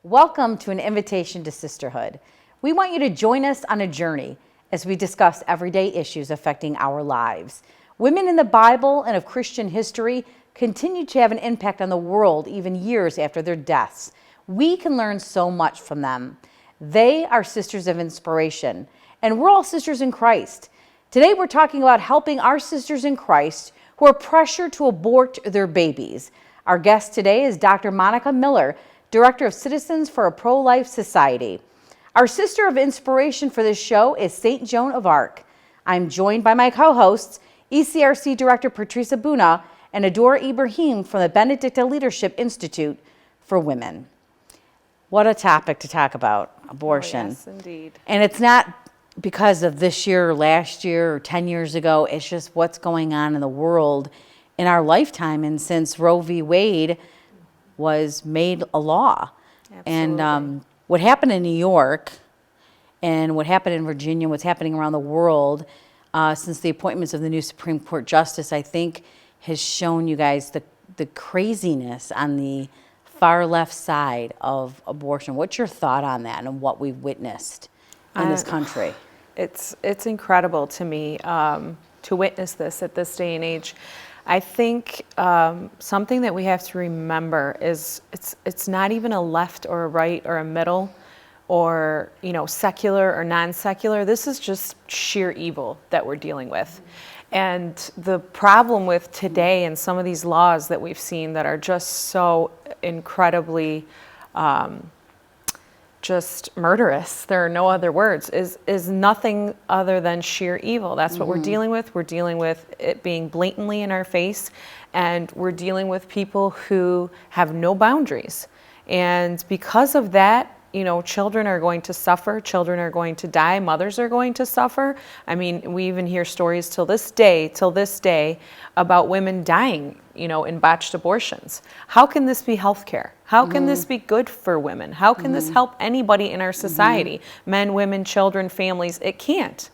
Welcome to an invitation to sisterhood. We want you to join us on a journey as we discuss everyday issues affecting our lives. Women in the Bible and of Christian history continue to have an impact on the world even years after their deaths. We can learn so much from them. They are sisters of inspiration, and we're all sisters in Christ. Today we're talking about helping our sisters in Christ who are pressured to abort their babies. Our guest today is Dr. Monica Miller, Director of Citizens for a Pro-Life Society. Our sister of inspiration for this show is St. Joan of Arc. I'm joined by my co-hosts, ECRC Director Patricia Buna and Adora Ibrahim from the Benedicta Leadership Institute for Women. What a topic to talk about, abortion. Oh, yes, indeed. And it's not because of this year or last year or 10 years ago. It's just what's going on in the world in our lifetime. And since Roe v. Wade was made a law. Absolutely. And what happened in New York and what happened in Virginia, what's happening around the world since the appointments of the new Supreme Court Justice, I think has shown you guys the craziness on the far left side of abortion. What's your thought on that and what we've witnessed in this country? It's incredible to me to witness this at this day and age. I think something that we have to remember is it's not even a left or a right or a middle or secular or non-secular. This is just sheer evil that we're dealing with. And the problem with today and some of these laws that we've seen that are just so incredibly just murderous, there are no other words, is nothing other than sheer evil. That's what we're dealing with. We're dealing with it being blatantly in our face, and we're dealing with people who have no boundaries. And because of that, children are going to suffer, children are going to die, mothers are going to suffer. I mean, we even hear stories till this day, about women dying, in botched abortions. How can this be healthcare? How can this be good for women? How can this help anybody in our society? Men, women, children, families, it can't.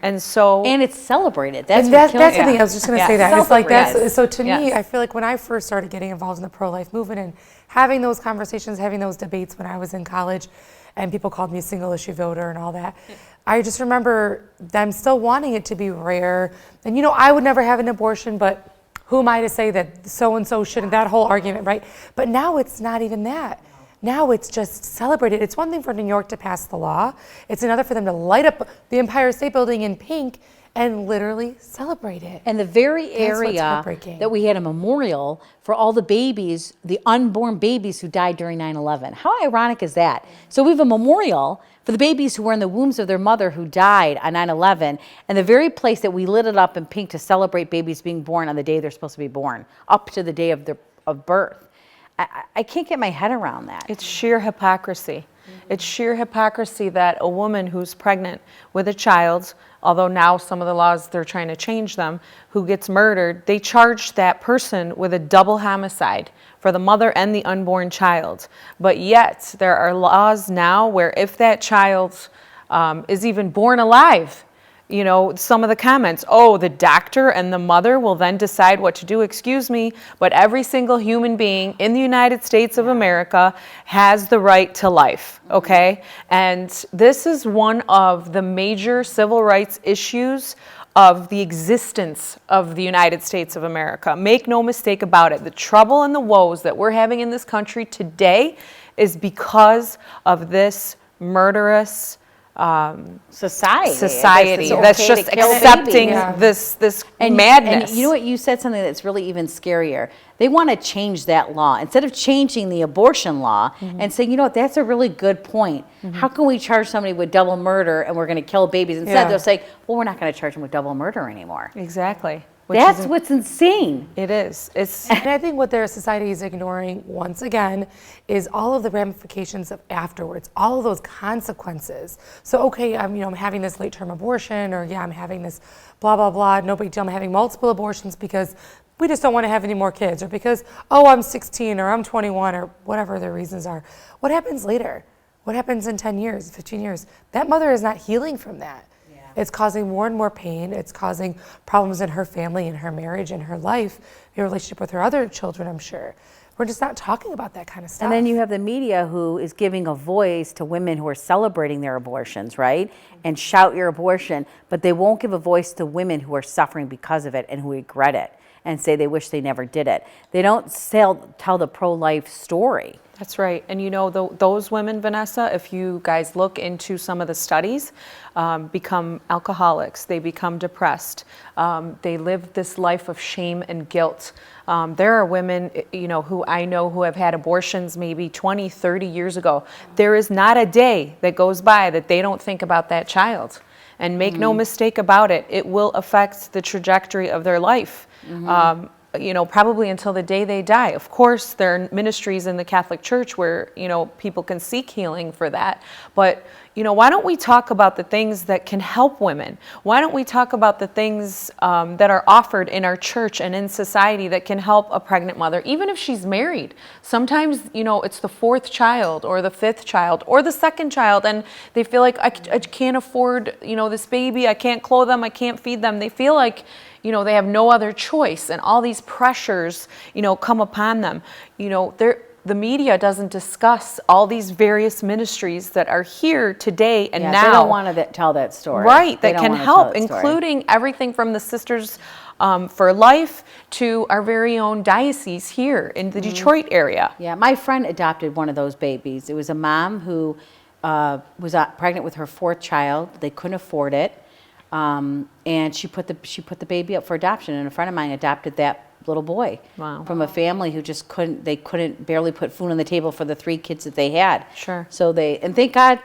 And so... And it's celebrated. That's the thing, I was just going to say that. It's like Yes. so to me, Yes. I feel like when I first started getting involved in the pro-life movement and having those conversations, having those debates when I was in college, and people called me a single issue voter and all that, I just remember them still wanting it to be rare. And I would never have an abortion, but who am I to say that so-and-so shouldn't, that whole argument, right? But now it's not even that. Now it's just celebrated. It's one thing for New York to pass the law. It's another for them to light up the Empire State Building in pink and literally celebrate it. And the very That's what's area heartbreaking. that we had a memorial for all the babies, the unborn babies who died during 9/11. How ironic is that? So we have a memorial for the babies who were in the wombs of their mother who died on 9/11, and the very place that we lit it up in pink to celebrate babies being born on the day they're supposed to be born, up to the day of birth. I can't get my head around that. It's sheer hypocrisy. It's sheer hypocrisy that a woman who's pregnant with a child, although now some of the laws, they're trying to change them, who gets murdered, they charge that person with a double homicide for the mother and the unborn child. But yet there are laws now where if that child is even born alive, some of the comments, the doctor and the mother will then decide what to do. Excuse me, but every single human being in the United States of America has the right to life, okay? And this is one of the major civil rights issues of the existence of the United States of America. Make no mistake about it. The trouble and the woes that we're having in this country today is because of this murderous society that's just accepting this madness. And you know what, you said something that's really even scarier. They want to change that law instead of changing the abortion law and saying, that's a really good point. How can we charge somebody with double murder and we're going to kill babies? Instead they'll say, well, we're not going to charge them with double murder anymore. Exactly. That's what's insane. It is. And I think what their society is ignoring, once again, is all of the ramifications of afterwards, all of those consequences. So, okay, I'm having this late-term abortion, or I'm having this blah, blah, blah, no big deal, I'm having multiple abortions because we just don't want to have any more kids, or because, I'm 16, or I'm 21, or whatever the reasons are. What happens later? What happens in 10 years, 15 years? That mother is not healing from that. It's causing more and more pain. It's causing problems in her family, in her marriage, in her life, in her relationship with her other children, I'm sure. we're just not talking about that kind of stuff. And then you have the media who is giving a voice to women who are celebrating their abortions, right? And shout your abortion, but they won't give a voice to women who are suffering because of it and who regret it and say they wish they never did it. They don't tell the pro-life story. That's right. And you know, those women, Vanessa, if you guys look into some of the studies, become alcoholics, they become depressed, they live this life of shame and guilt. There are women, you know, who I know who have had abortions maybe 20, 30 years ago. There is not a day that goes by that they don't think about that child. And make no mistake about it, it will affect the trajectory of their life. You know, probably until the day they die. Of course, there are ministries in the Catholic Church where, you know, people can seek healing for that. But, you know, why don't we talk about the things that can help women? Why don't we talk about the things that are offered in our church and in society that can help a pregnant mother, even if she's married? Sometimes, you know, it's the 4th child or the 5th child or the 2nd child, and they feel like, I can't afford, you know, this baby, I can't clothe them, I can't feed them. They feel like, you know, they have no other choice, and all these pressures, you know, come upon them. You know, the media doesn't discuss all these various ministries that are here today and now. They don't want to tell that story. Right, They that don't can wanna tell help, that story. including everything from the Sisters for Life to our very own diocese here in the Detroit area. Yeah, my friend adopted one of those babies. It was a mom who was pregnant with her 4th child. They couldn't afford it. And she put the baby up for adoption, and a friend of mine adopted that little boy from a family who just couldn't barely put food on the table for the 3 kids that they had. Sure. So and thank God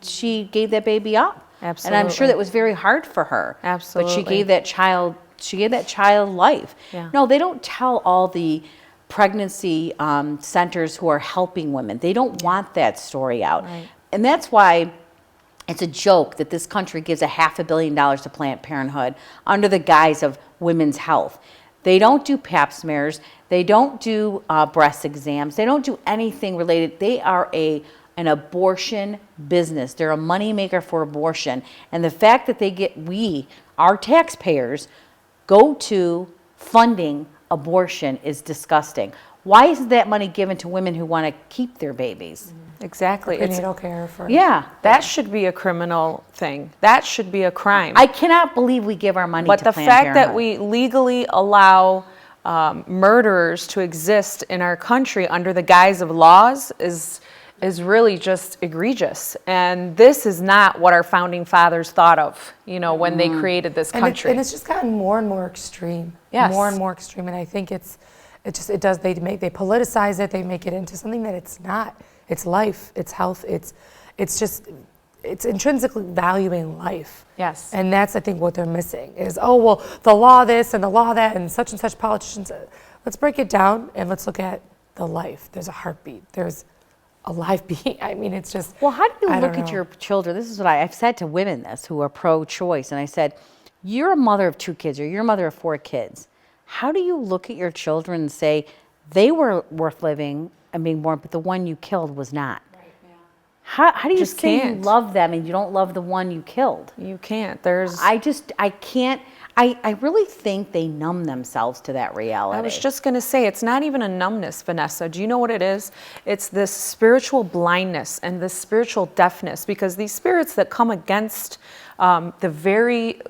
she gave that baby up. Absolutely. And I'm sure that was very hard for her. Absolutely. But she gave that child life. Yeah. No, they don't tell all the pregnancy centers who are helping women. They don't want that story out. Right. And that's why it's a joke that this country gives $500 million to Planned Parenthood under the guise of women's health. They don't do pap smears. They don't do breast exams. They don't do anything related. They are an abortion business. They're a moneymaker for abortion. And the fact that our taxpayers, go to funding abortion is disgusting. Why isn't that money given to women who want to keep their babies? Exactly. Prenatal care for. Yeah. That should be a criminal thing. That should be a crime. I cannot believe we give our money But to the Planned fact that Parenthood. we legally allow murderers to exist in our country under the guise of laws is really just egregious. And this is not what our founding fathers thought of, you know, when they created this country. And it's just gotten more and more extreme. Yes. More and more extreme. And I think they politicize it, they make it into something that it's not. It's life, it's health, it's intrinsically valuing life. Yes. And that's, I think, what they're missing is, oh, well, the law this and the law that and such politicians. Let's break it down and let's look at the life. There's a heartbeat. There's a live being. I mean, it's just. Well, how do you I look don't at know. your children? This is what I've said to women who are pro-choice. And I said, you're a mother of 2 kids or you're a mother of 4 kids. How do you look at your children and say, they were worth living and being born, but the one you killed was not? Right, yeah. How do you Just say can't. you love them and you don't love the one you killed? You can't. There's. I can't. I really think they numb themselves to that reality. I was just going to say, it's not even a numbness, Vanessa. Do you know what it is? It's this spiritual blindness and this spiritual deafness, because these spirits that come against the very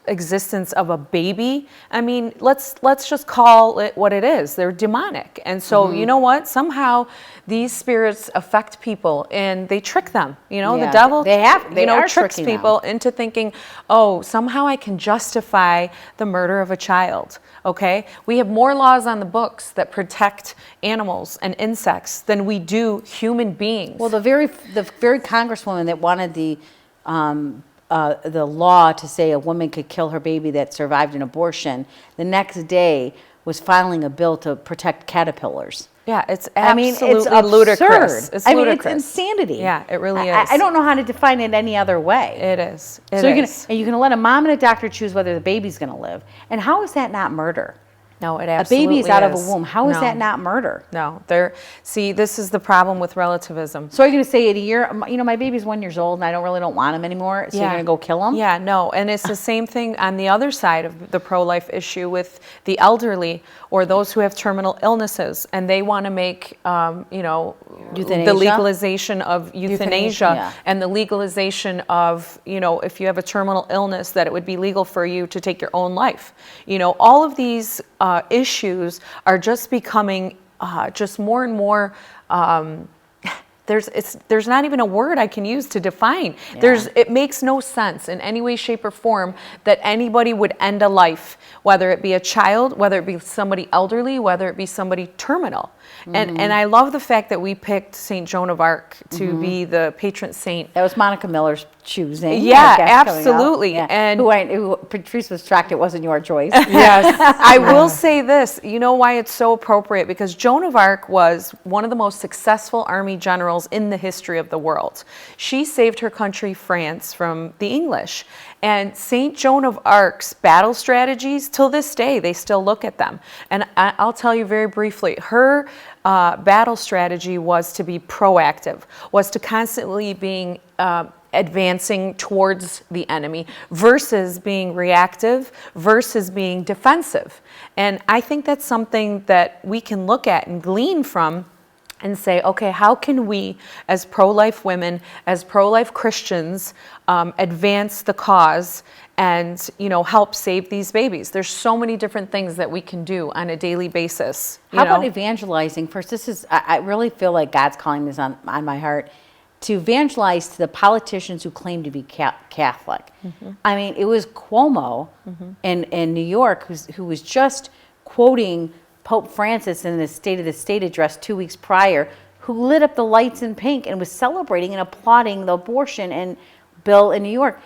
existence of a baby, I mean, let's just call it what it is. They're demonic. And so, you know what? Somehow these spirits affect people and they trick them. You know, Yeah, the devil they are tricks tricking people into thinking, oh, somehow I can justify the murder of a child. Okay? We have more laws on the books that protect animals and insects than we do human beings. Well, the very congresswoman that wanted the law to say a woman could kill her baby that survived an abortion, the next day was filing a bill to protect caterpillars. Yeah, it's I mean, absolutely it's absurd. ludicrous. It's I mean, ludicrous. it's insanity. Yeah, it really I is. don't know how to define it any other way. It is. It So is. you're gonna let a mom and a doctor choose whether the baby's going to live, and how is that not murder? No, it A absolutely baby is out of a is. womb. How is No. that not murder? No, see, this is the problem with relativism. So are you going to say at a year, my baby's 1 year old and I don't want him anymore, so you're going to go kill him? Yeah, no, and it's the same thing on the other side of the pro-life issue with the elderly or those who have terminal illnesses, and they want to make, Euthanasia? the legalization of euthanasia Yeah. and the legalization of, if you have a terminal illness, that it would be legal for you to take your own life. All of these issues are just becoming just more and more. There's not even a word I can use to define. Yeah. It makes no sense in any way, shape, or form that anybody would end a life, whether it be a child, whether it be somebody elderly, whether it be somebody terminal. And I love the fact that we picked St. Joan of Arc to be the patron saint. That was Monica Miller's choosing. Yeah, I guess, coming up. absolutely. Yeah. And who Patrice was shocked it wasn't your choice. Yes. I will say this, you know why it's so appropriate? Because Joan of Arc was one of the most successful army generals in the history of the world. She saved her country, France, from the English. And St. Joan of Arc's battle strategies, till this day, they still look at them. And I'll tell you very briefly, her battle strategy was to be proactive, was to constantly being advancing towards the enemy versus being reactive versus being defensive. And I think that's something that we can look at and glean from and say, okay, how can we as pro-life women, as pro-life Christians, advance the cause and help save these babies? There's so many different things that we can do on a daily basis. How about evangelizing? First, I really feel like God's calling this on my heart, to evangelize to the politicians who claim to be Catholic. I mean, it was Cuomo in New York who was just quoting Pope Francis in the State of the State address 2 weeks prior, who lit up the lights in pink and was celebrating and applauding the abortion bill in New York.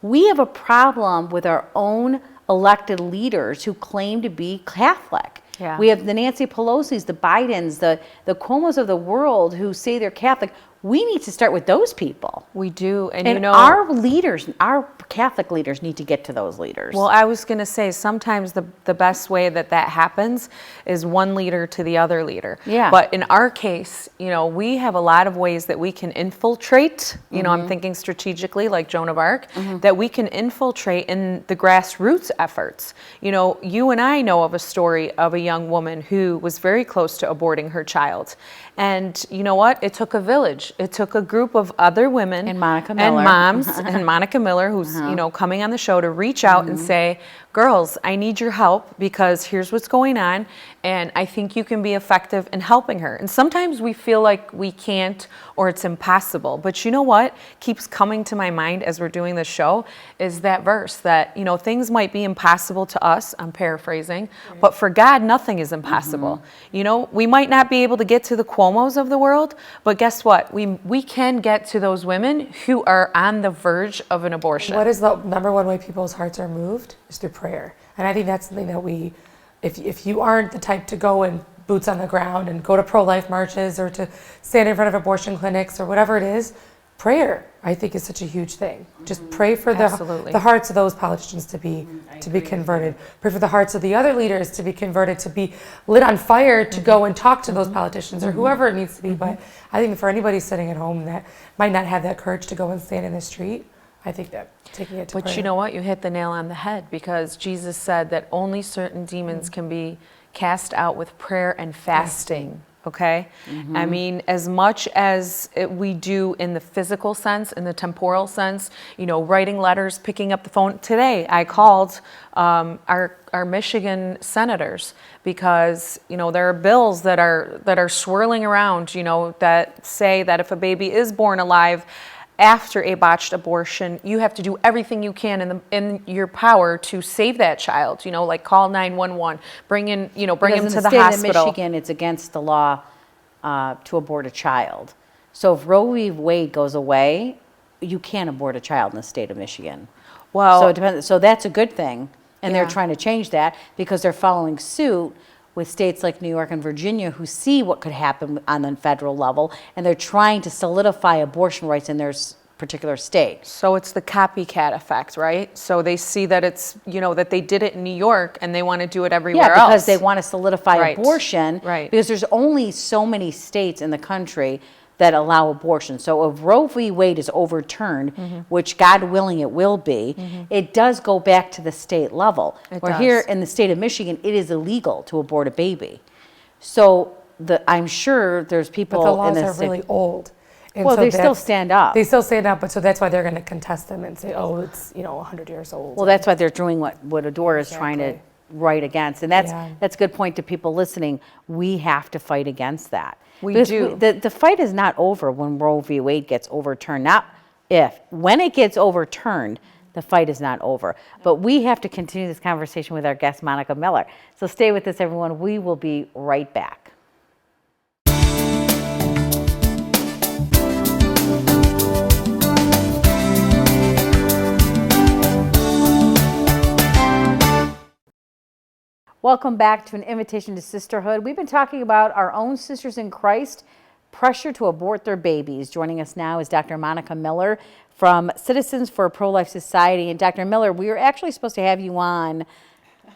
We have a problem with our own elected leaders who claim to be Catholic. Yeah. We have the Nancy Pelosi's, the Bidens, the Cuomos of the world who say they're Catholic. We need to start with those people. We do. And our leaders, our Catholic leaders need to get to those leaders. Well, I was going to say, sometimes the best way that happens is one leader to the other leader. Yeah. But in our case, we have a lot of ways that we can infiltrate, I'm thinking strategically like Joan of Arc, that we can infiltrate in the grassroots efforts. You and I know of a story of a young woman who was very close to aborting her child. And you know what? It took a village. It took a group of other women And Monica Miller. and moms and Monica Miller, who's coming on the show, to reach out and say, girls, I need your help because here's what's going on, and I think you can be effective in helping her. And sometimes we feel like we can't or it's impossible. But you know what keeps coming to my mind as we're doing this show is that verse that, things might be impossible to us, I'm paraphrasing, but for God, nothing is impossible. We might not be able to get to the Cuomos of the world, but guess what? We can get to those women who are on the verge of an abortion. What is the number one way people's hearts are moved? Is through prayer. And I think that's something that if you aren't the type to go and boots on the ground and go to pro-life marches or to stand in front of abortion clinics or whatever it is, prayer, I think, is such a huge thing. Just pray for Absolutely. the hearts of those politicians to be converted. Pray for the hearts of the other leaders to be converted, to be lit on fire to go and talk to those politicians or whoever it needs to be. But I think for anybody sitting at home that might not have that courage to go and stand in the street, I think that taking it to prayer. But you know what? You hit the nail on the head, because Jesus said that only certain demons can be cast out with prayer and fasting. Okay? I mean, as much as we do in the physical sense, in the temporal sense, writing letters, picking up the phone. Today, I called our Michigan senators because, there are bills that are swirling around, that say that if a baby is born alive after a botched abortion, you have to do everything you can in your power to save that child. Like call 911, bring him to the hospital. In the state of Michigan, it's against the law to abort a child. So if Roe v. Wade goes away, you can't abort a child in the state of Michigan. Well, so it depends. So that's a good thing, and they're Yeah. trying to change that because they're following suit with states like New York and Virginia who see what could happen on the federal level, and they're trying to solidify abortion rights in their particular state. So it's the copycat effect, right? So they see that it's, that they did it in New York and they want to do it everywhere Yeah, else. because they want to solidify Right. abortion. Right. Because there's only so many states in the country that allow abortion. So if Roe v. Wade is overturned, which God willing it will be, it does go back to the state level. It Where does. here in the state of Michigan, it is illegal to abort a baby. So I'm sure there's people But the in laws the are state. really old. And Well, so they still that's- stand up. They still stand up, but so that's why they're going to contest them and say, oh, it's 100 years old. Well, that's why they're doing what Adora is trying to Exactly. write against. And that's Yeah. that's a good point to people listening. We have to fight against that. We Because do. The fight is not over when Roe v. Wade gets overturned. Not if. When it gets overturned, the fight is not over. But we have to continue this conversation with our guest, Monica Miller. So stay with us, everyone. We will be right back. Welcome back to an invitation to sisterhood. We've been talking about our own sisters in Christ, pressure to abort their babies. Joining us now is Dr. Monica Miller from Citizens for a Pro-Life Society. And Dr. Miller, we were actually supposed to have you on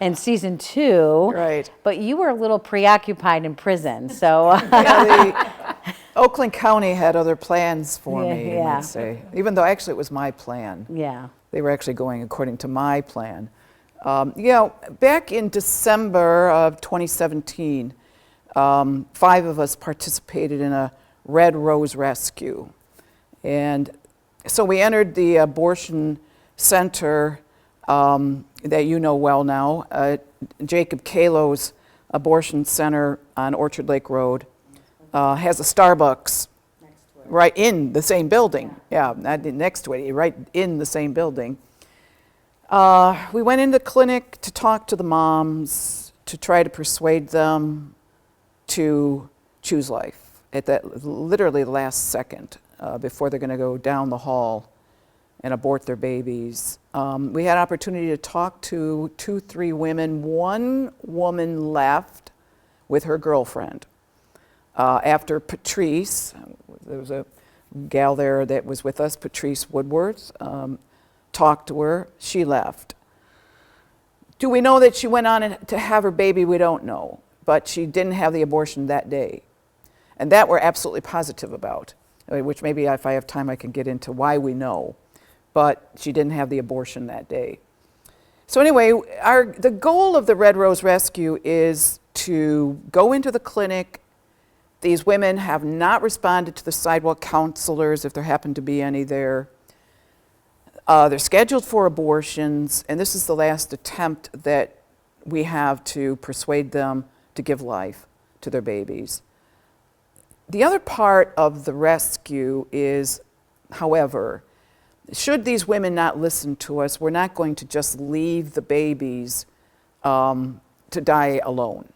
in season 2. Right. But you were a little preoccupied in prison, so. Yeah, Oakland County had other plans for me, Yeah. let's say. Even though actually it was my plan. Yeah. They were actually going according to my plan. Back in December of 2017, 5 of us participated in a Red Rose Rescue. And so we entered the abortion center that you know well now, Jacob Kalo's Abortion Center on Orchard Lake Road. Has a Starbucks right in the same building. Yeah, not next to it, right in the same building. We went into the clinic to talk to the moms, to try to persuade them to choose life at that literally the last second before they're going to go down the hall and abort their babies. We had an opportunity to talk to 2-3 women. One woman left with her girlfriend. After Patrice, there was a gal there that was with us, Patrice Woodworth, talked to her, she left. Do we know that she went on to have her baby? We don't know, but she didn't have the abortion that day. And that we're absolutely positive about, which maybe if I have time I can get into why we know, but she didn't have the abortion that day. So anyway, the goal of the Red Rose Rescue is to go into the clinic. These women have not responded to the sidewalk counselors, if there happen to be any there. They're scheduled for abortions, and this is the last attempt that we have to persuade them to give life to their babies. The other part of the rescue is, however, should these women not listen to us, we're not going to just leave the babies to die alone.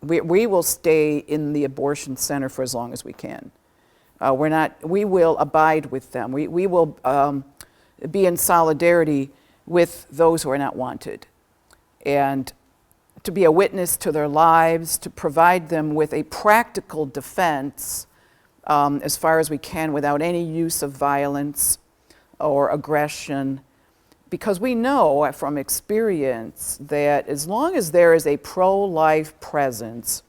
We will stay in the abortion center for as long as we can. We will abide with them. We will be in solidarity with those who are not wanted, and to be a witness to their lives, to provide them with a practical defense as far as we can without any use of violence or aggression, because we know from experience that as long as there is a pro-life presence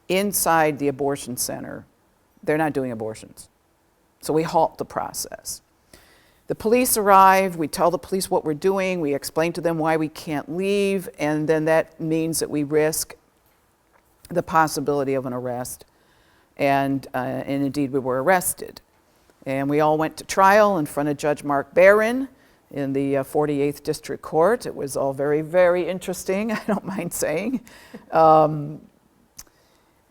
inside the abortion center, they're not doing abortions. So we halt the process. The police arrive, we tell the police what we're doing, we explain to them why we can't leave, and then that means that we risk the possibility of an arrest. And indeed, we were arrested. And we all went to trial in front of Judge Mark Barron in the 48th District Court. It was all very, very interesting, I don't mind saying.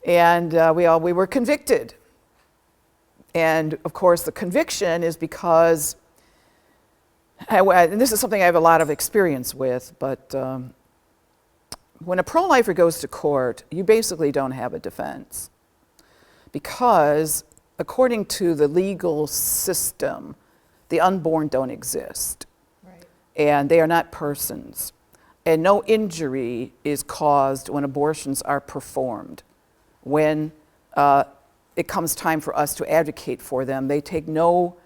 We were convicted. And of course, the conviction is because, and this is something I have a lot of experience with, but when a pro-lifer goes to court, you basically don't have a defense. Because according to the legal system, the unborn don't exist. Right. And they are not persons. And no injury is caused when abortions are performed. When it comes time for us to advocate for them, they take no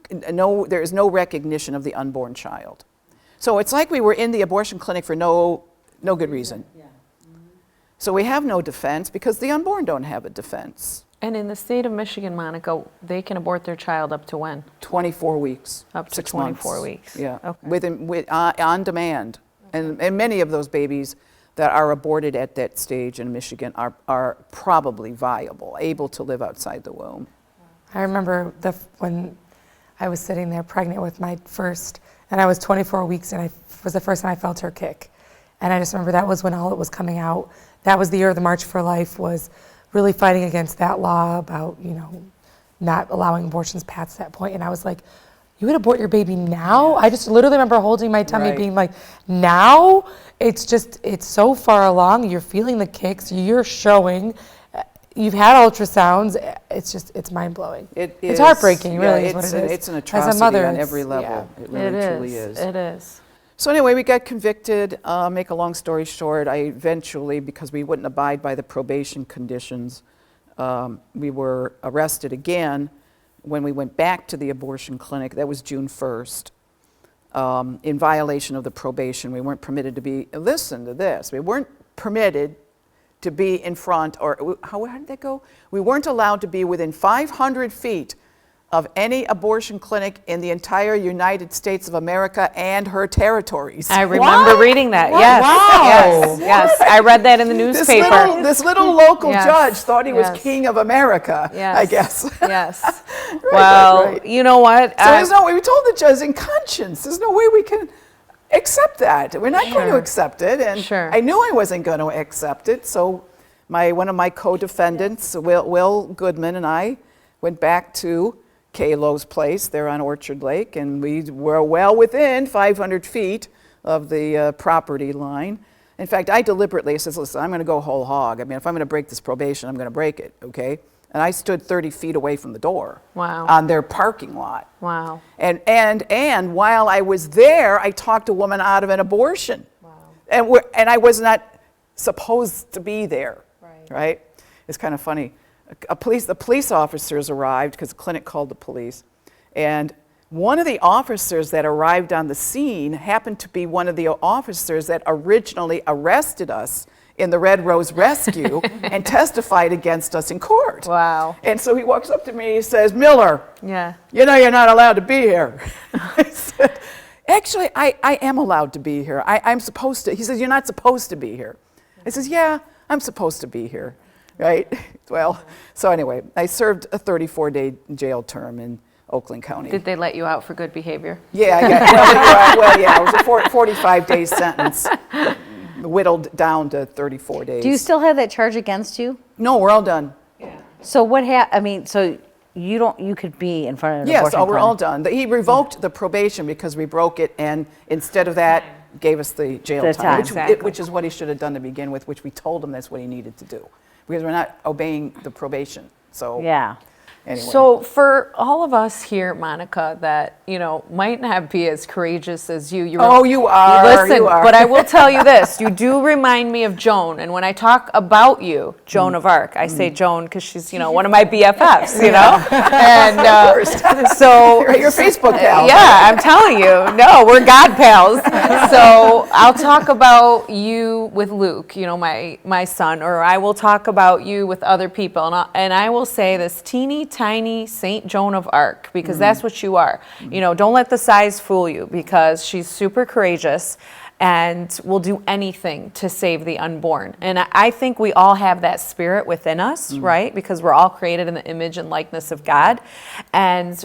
there is no recognition of the unborn child. So it's like we were in the abortion clinic for no good reason. So we have no defense because the unborn don't have a defense. And in the state of Michigan, Monica, they can abort their child up to when? 24 weeks. Up to 6 24 months. weeks. Yeah, Okay. on demand. And many of those babies that are aborted at that stage in Michigan are probably viable, able to live outside the womb. I remember when I was sitting there pregnant with my first, and I was 24 weeks, and it was the first time I felt her kick. And I just remember that was when all it was coming out. That was the year of the March for Life, was really fighting against that law about, not allowing abortions past that point. And I was like, you would abort your baby now? I just literally remember holding my tummy Right. being like, now? It's so far along. You're feeling the kicks. You're showing. You've had ultrasounds. It's mind-blowing. It's heartbreaking, really, is what it is. It's an As atrocity a mother, on it's- every level. yeah. It really truly is. It is. So anyway, we got convicted. Make a long story short, I eventually, because we wouldn't abide by the probation conditions, we were arrested again when we went back to the abortion clinic. That was June 1st. In violation of the probation. We weren't permitted to be, listen to this, we weren't permitted to be in front, or how did that go? We weren't allowed to be within 500 feet of any abortion clinic in the entire United States of America and her territories. I remember reading that. Yes. Wow. Yes. I read that in the newspaper. This little local Yes. judge thought he was Yes. king of America, Yes. I guess. Yes. Well, right. you know what? So there's no way, we told the judge in conscience, there's no way we can accept that. We're not going to Sure. accept it. And Sure. I knew I wasn't going to accept it. So one of my co-defendants, Will Goodman, and I went back to Kalo's place there on Orchard Lake, and we were well within 500 feet of the property line. In fact, I deliberately said, listen, I'm going to go whole hog. I mean, if I'm going to break this probation, I'm going to break it, okay? And I stood 30 feet away from the door. Wow. On their parking lot. Wow. And while I was there, I talked a woman out of an abortion. Wow. And I was not supposed to be there. Right? It's kind of funny. The police officers arrived because the clinic called the police. And one of the officers that arrived on the scene happened to be one of the officers that originally arrested us in the Red Rose Rescue and testified against us in court. Wow. And so he walks up to me and he says, Miller, Yeah. you know you're not allowed to be here. I said, actually, I am allowed to be here. I'm supposed to. He says, you're not supposed to be here. I says, yeah, I'm supposed to be here, right? Well, so anyway, I served a 34-day jail term in Oakland County. Did they let you out for good behavior? Yeah, well, yeah, it was a 45-day sentence, whittled down to 34 days. Do you still have that charge against you? No, we're all done. So so you could be in front of an Yes, abortion we're all clinic. done. He revoked the probation because we broke it, and instead of that, gave us the jail The time, time. Exactly. which is what he should have done to begin with, which we told him that's what he needed to do, because we're not obeying the probation. So Yeah. anyway. So for all of us here, Monica, that might not be as courageous as you. You Oh, you are, Listen, you are. but I will tell you this: you do remind me of Joan. And when I talk about you, Joan of Arc, I say Joan because she's one of my BFFs. And so your Facebook pal. yeah, I'm telling you. No, we're God pals. So I'll talk about you with Luke, my son, or I will talk about you with other people. And I will say this teeny tiny Saint Joan of Arc, because that's what you are. Don't let the size fool you, because she's super courageous and will do anything to save the unborn. And I think we all have that spirit within us, right? Because we're all created in the image and likeness of God. And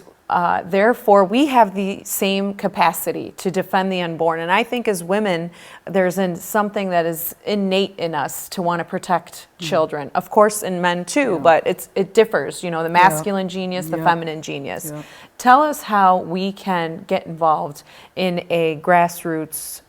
therefore, we have the same capacity to defend the unborn. And I think as women, there's something that is innate in us to want to protect children. Of course, in men too, but it differs. The masculine genius, the feminine genius. Yeah. Tell us how we can get involved in a grassroots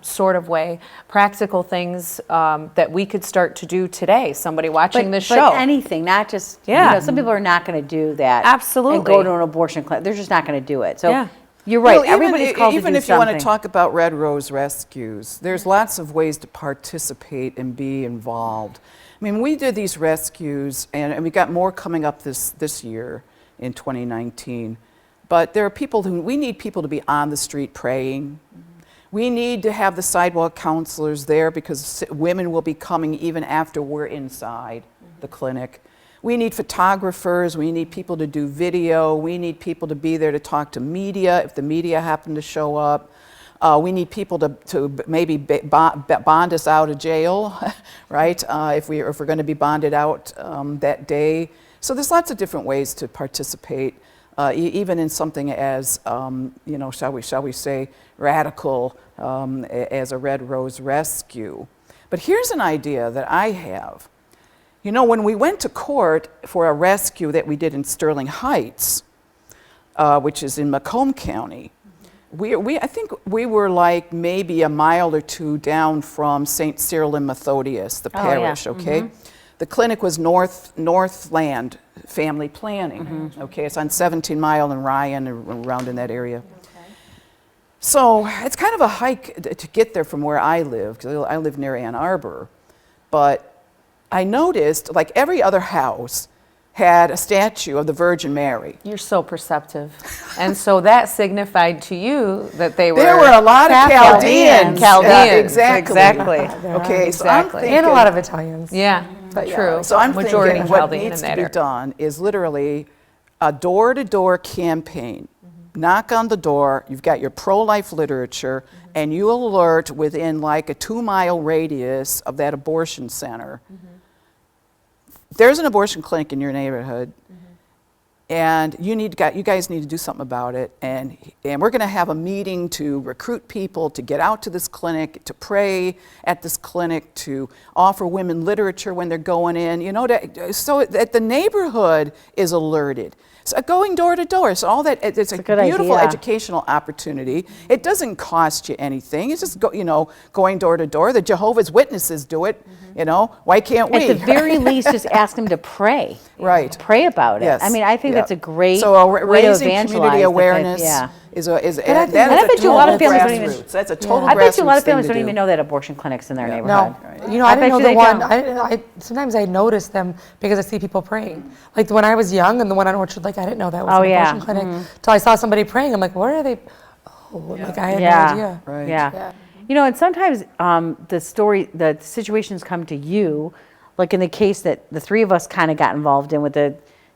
sort of way, practical things that we could start to do today. Somebody watching this show. But anything, not just, Yeah. some people are not going to do that. Absolutely. And go to an abortion clinic. They're just not going to do it. So Yeah. you're right. Well, Everybody's called even to do if you want to something. talk about Red Rose rescues, there's lots of ways to participate and be involved. I mean, we did these rescues, and we got more coming up this year in 2019. But there are people who, we need people to be on the street praying. We need to have the sidewalk counselors there because women will be coming even after we're inside the clinic. We need photographers, we need people to do video, we need people to be there to talk to media if the media happen to show up. We need people to maybe bond us out of jail, right? If we're going to be bonded out that day. So there's lots of different ways to participate, even in something as, you know, shall we say, radical as a Red Rose Rescue. But here's an idea that I have. You know, when we went to court for a rescue that we did in Sterling Heights, which is in Macomb County, I think we were like maybe a mile or two down from St. Cyril and Methodius, the parish, okay? The clinic was Northland Family Planning, okay? It's on 17 Mile and Ryan, around in that area. So it's kind of a hike to get there from where I live, because I live near Ann Arbor. But I noticed, like every other house had a statue of the Virgin Mary. You're so perceptive. And so that signified to you that they were There were a lot of Chaldeans. Chaldeans. Exactly. Okay, so I'm Exactly. thinking, And a lot of Italians. Yeah, true. so I'm Majority thinking what Chaldean needs in to that be area. done is literally a door-to-door campaign. Knock on the door, you've got your pro-life literature, and you alert within like a 2-mile radius of that abortion center. There's an abortion clinic in your neighborhood, and you guys need to do something about it. And we're going to have a meeting to recruit people to get out to this clinic, to pray at this clinic, to offer women literature when they're going in. You know, so that the neighborhood is alerted. So going door to door, so all that, it's a good beautiful idea. educational opportunity. It doesn't cost you anything. It's just going door to door. The Jehovah's Witnesses do it. You know, why can't we? At the very least, just ask them to pray. Right. Pray about it. Yes. I mean, I think Yeah. that's a great so way to raising evangelize. community the faith. awareness Yeah. is I that bet is you a lot of total families don't even- grassroots. That's a total I bet you a lot grassroots of families thing to don't even do. know that abortion clinics in their No, neighborhood. you know, I I didn't bet know you the they one. don't. I sometimes I noticed them because I see people praying. Like when I was young and the one on Orchard Lake, I didn't know that was Oh, an yeah. abortion clinic till I saw somebody praying. I'm like, where are they? Oh, like I had Yeah. no idea. Right. Yeah. Yeah. You know, and sometimes the situations come to you, like in the case that the three of us kind of got involved in with the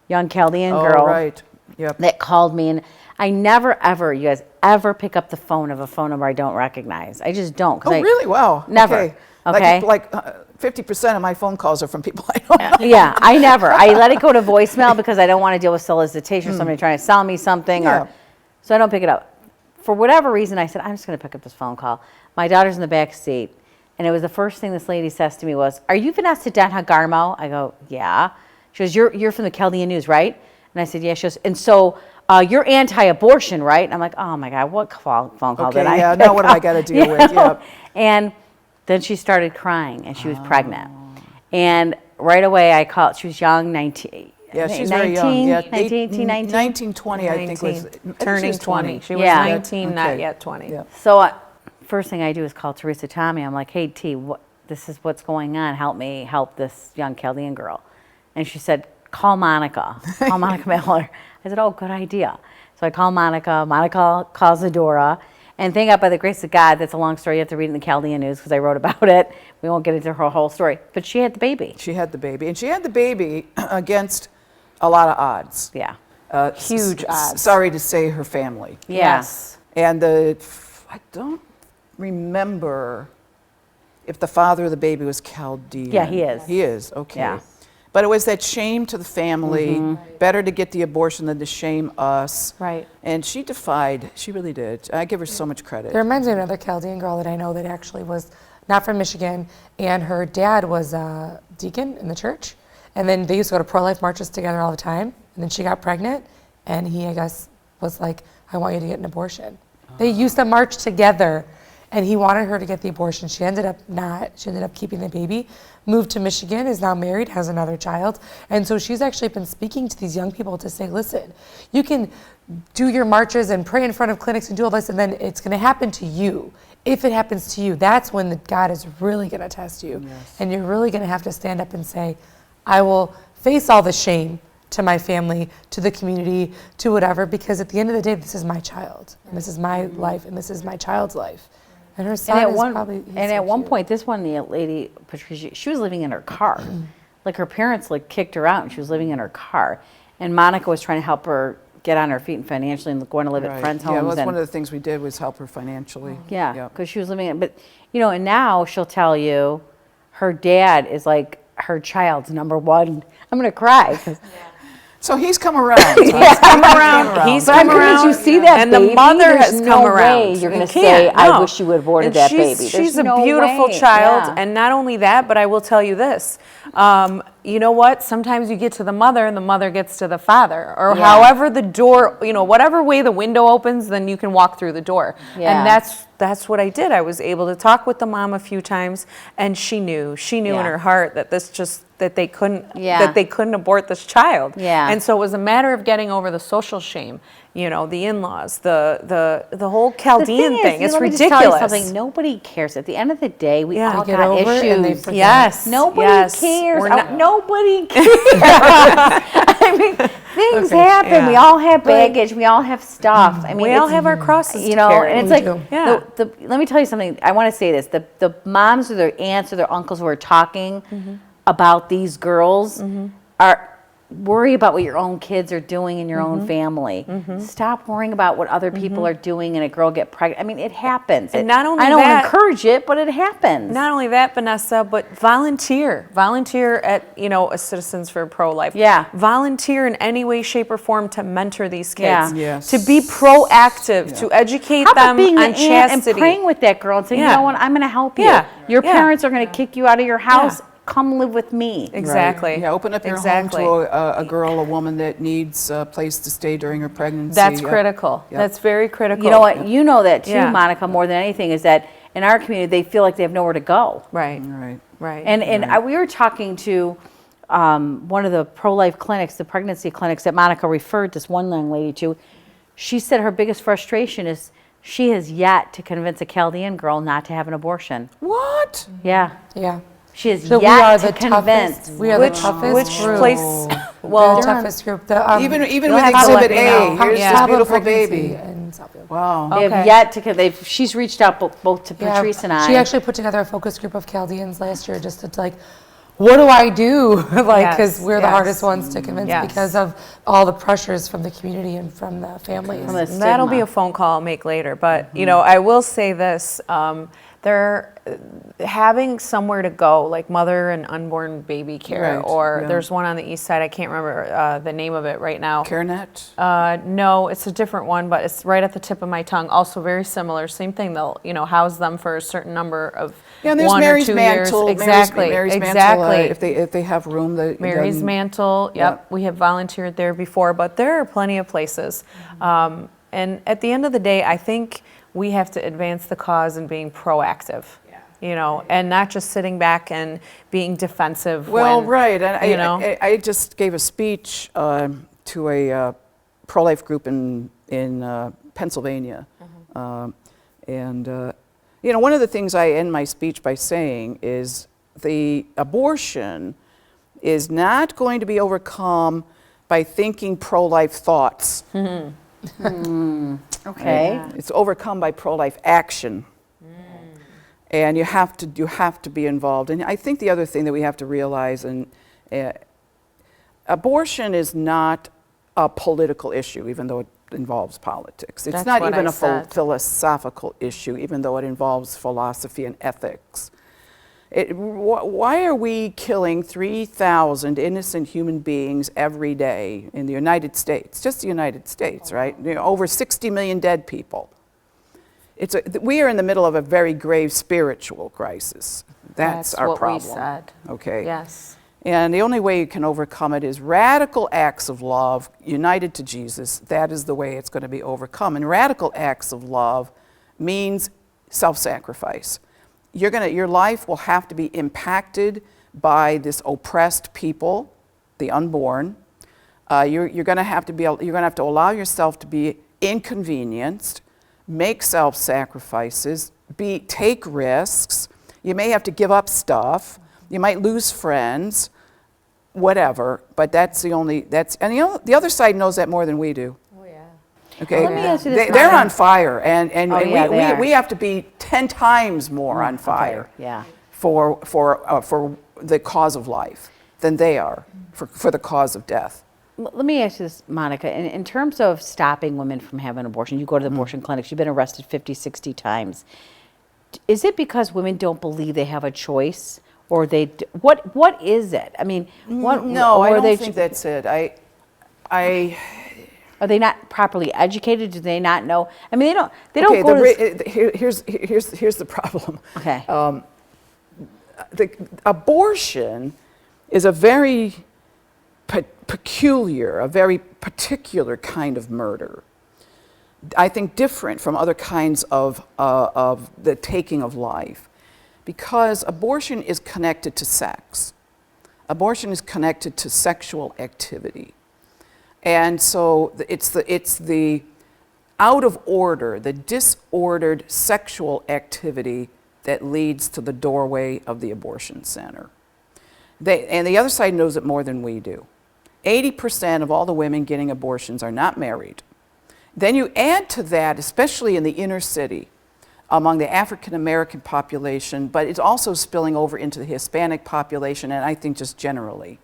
young Chaldean Oh, girl right. Yep. that called me. And I never, ever, you guys, ever pick up the phone of a phone number I don't recognize. I just don't. 'Cause Oh, really? Wow. Never. Okay. Okay. Like 50% of my phone calls are from people I don't know. Yeah, I never. I let it go to voicemail because I don't want to deal with solicitation, somebody trying to sell me something, Yeah. or so I don't pick it up. For whatever reason, I said, I'm just going to pick up this phone call. My daughter's in the back seat, and it was the first thing this lady says to me was, "Are you Vanessa Denha-Garmo?" I go, "Yeah." She goes, "You're from the Chaldean News, right?" And I said, "Yeah." She goes, "And so you're anti-abortion, right?" And I'm like, "Oh my God, what phone call Okay, did I yeah, pick now what do I up?" gotta deal You with? know? Yep. And then she started crying, and she was pregnant. And right away, I called. She was young, 19. Yeah, I think she's very young. Yeah, 19, 19. 19, 20, I think was. 19, turning 20. She was Yeah. 19, not Okay. yet 20. Yeah. So first thing I do is call Teresa Tommy. I'm like, "Hey, T, this is what's going on. Help me help this young Chaldean girl." And she said, "Call Monica. Call Monica Miller." I said, "Oh, good idea." So I call Monica. Monica calls Adora. And thank God, by the grace of God, that's a long story. You have to read it in the Chaldean News because I wrote about it. We won't get into her whole story. But she had the baby. She had the baby. And she had the baby against a lot of odds. Yeah. Huge odds. Sorry to say, her family. Yes. And I don't remember if the father of the baby was Chaldean. Yeah, he is. He is, okay. Yeah. But it was that shame to the family. Better to get the abortion than to shame us. Right. And she really did. I give her so much credit. It reminds me of another Chaldean girl that I know that actually was not from Michigan, and her dad was a deacon in the church. And then they used to go to pro-life marches together all the time. And then she got pregnant, and he, I guess, was like, "I want you to get an abortion." They used to march together, and he wanted her to get the abortion. She ended up not. She ended up keeping the baby, moved to Michigan, is now married, has another child. And so she's actually been speaking to these young people to say, listen, you can do your marches and pray in front of clinics and do all this, and then it's going to happen to you. If it happens to you, that's when God is really going to test you. Yes. And you're really going to have to stand up and say, I will face all the shame to my family, to the community, to whatever, because at the end of the day, this is my child, and this is my life, and this is my child's life. And her son is probably, he's so at one cute. point, this one lady, Patricia, she was living in her car. Like her parents like kicked her out and she was living in her car. And Monica was trying to help her get on her feet and financially and going to live at Right. friends' Yeah, homes. well, that's and, one of the things we did was help her financially. yeah, Yep. because she was living in, but and now she'll tell you her dad is like her child's number one. I'm going to cry. 'Cause So he's come around. He's come around. He's But I come mean, around. did you see that and baby? the mother There's has no come way around. you're gonna You say, can't, "I no. wish you would've aborted And that she's- baby." There's She's a no beautiful way. child, Yeah. and not only that, but I will tell you this. You know what? Sometimes you get to the mother, and the mother gets to the father, or Yeah. however the door, whatever way the window opens, then you can walk through the door. Yeah. And that's what I did. I was able to talk with the mom a few times, and she knew in Yeah. her heart that that they couldn't Yeah. that they couldn't abort this child. Yeah. And so it was a matter of getting over the social shame, the in-laws, the whole Chaldean The thing. It's let me just ridiculous. tell you something. Nobody cares. At the end of the day, we Yeah. all They get got over it issues. and they forget. Yes. Nobody yes. cares. We're not- Nobody cares. I mean, things happen. We yeah. all have baggage. We all have stuff. I mean, we all it's- have our crosses to and carry. it's We like, do. Yeah. let me tell you something. I want to say this. The moms or their aunts or their uncles who are talking about these girls are worry about what your own kids are doing in your own family. Stop worrying about what other people are doing and a girl get pregnant. I mean, it happens. And not only I don't that- encourage it, but it happens. Not only that, Vanessa, but volunteer at a Citizens for Pro-Life. Yeah. Volunteer in any way, shape, or form to mentor these kids. Yeah. Yes. To be proactive, to educate How about them being on the aunt and chastity. praying with that girl and saying, Yeah. you know what, I'm going to help you. Yeah. Your Yeah. parents are going to kick you out of your house. Come live with me. Exactly. Yeah, open up your Exactly. home to a girl, a woman that needs a place to stay during her pregnancy. That's Yep. critical. Yep. That's very critical. You know what? You know that too, Yeah. Monica, more than anything, is that in our community, they feel like they have nowhere to go. Right. Right. Right. And we were talking to one of the pro-life clinics, the pregnancy clinics that Monica referred this one young lady to. She said her biggest frustration is she has yet to convince a Chaldean girl not to have an abortion. What? Yeah. Yeah. She has So we yet are to the convince. toughest. We are which the toughest which group. place? The Well, toughest group. Even you'll with have to let Exhibit me A, know. here's Yeah. this Problem beautiful pregnancy baby. in Southfield. Wow. They have Okay. yet to. She's reached out both to Yeah, Patrice and I. She actually put together a focus group of Chaldeans last year just to like, what do I do? Like, because Yes, we're the yes. hardest ones to convince Yes. because of all the pressures from the community and from the families. From the That'll be stigma. a phone call I'll make later. But, I will say this. They're having somewhere to go, like mother and unborn baby care, Right, or yeah. there's one on the east side. I can't remember the name of it right now. CareNet? No, it's a different one, but it's right at the tip of my tongue. Also very similar. Same thing. They'll, house them for a certain number of Yeah, and there's 1 Mary's or 2 Mantle. years. Exactly. Mary's exactly. Mantle, if they have room. Mary's then- Mantle, yep, we have volunteered there before, but there are plenty of places. And at the end of the day, I think we have to advance the cause and being proactive, and not just sitting back and being defensive. Well, when, right. And you know. I just gave a speech to a pro-life group in Pennsylvania. And one of the things I end my speech by saying is the abortion is not going to be overcome by thinking pro-life thoughts. Okay. It's overcome by pro-life action. And you have to be involved. And I think the other thing that we have to realize, and abortion is not a political issue, even though it involves politics. It's That's not what even I a said. philosophical issue, even though it involves philosophy and ethics. Why are we killing 3,000 innocent human beings every day in the United States? Just the United States, right? Over 60 million dead people. We are in the middle of a very grave spiritual crisis. That's our what problem. we said. Okay. Yes. And the only way you can overcome it is radical acts of love united to Jesus. That is the way it's going to be overcome. And radical acts of love means self-sacrifice. Your life will have to be impacted by this oppressed people, the unborn. You're going to have to allow yourself to be inconvenienced, make self-sacrifices, take risks. You may have to give up stuff. You might lose friends. whatever, but that's the only, and the other side knows that more than we do. Oh, yeah. Okay? Let me ask you this, They're Monica. on fire, and Oh, yeah, they are. we have to be 10 times more on fire Yeah. for the cause of life than they are for the cause of death. Let me ask you this, Monica. In terms of stopping women from having abortion, you go to the abortion clinics, you've been arrested 50, 60 times. Is it because women don't believe they have a choice? Or what is it? I mean, what? No, or I are don't they, think that's it. Are they not properly educated? Do they not know? I mean, they don't Okay, go to. here's the problem. Okay. The abortion is a very peculiar, a very particular kind of murder. I think different from other kinds of the taking of life, because abortion is connected to sex. Abortion is connected to sexual activity. And so it's the out of order, the disordered sexual activity that leads to the doorway of the abortion center. And the other side knows it more than we do. 80% of all the women getting abortions are not married. Then you add to that, especially in the inner city, among the African American population, but it's also spilling over into the Hispanic population, and I think just generally.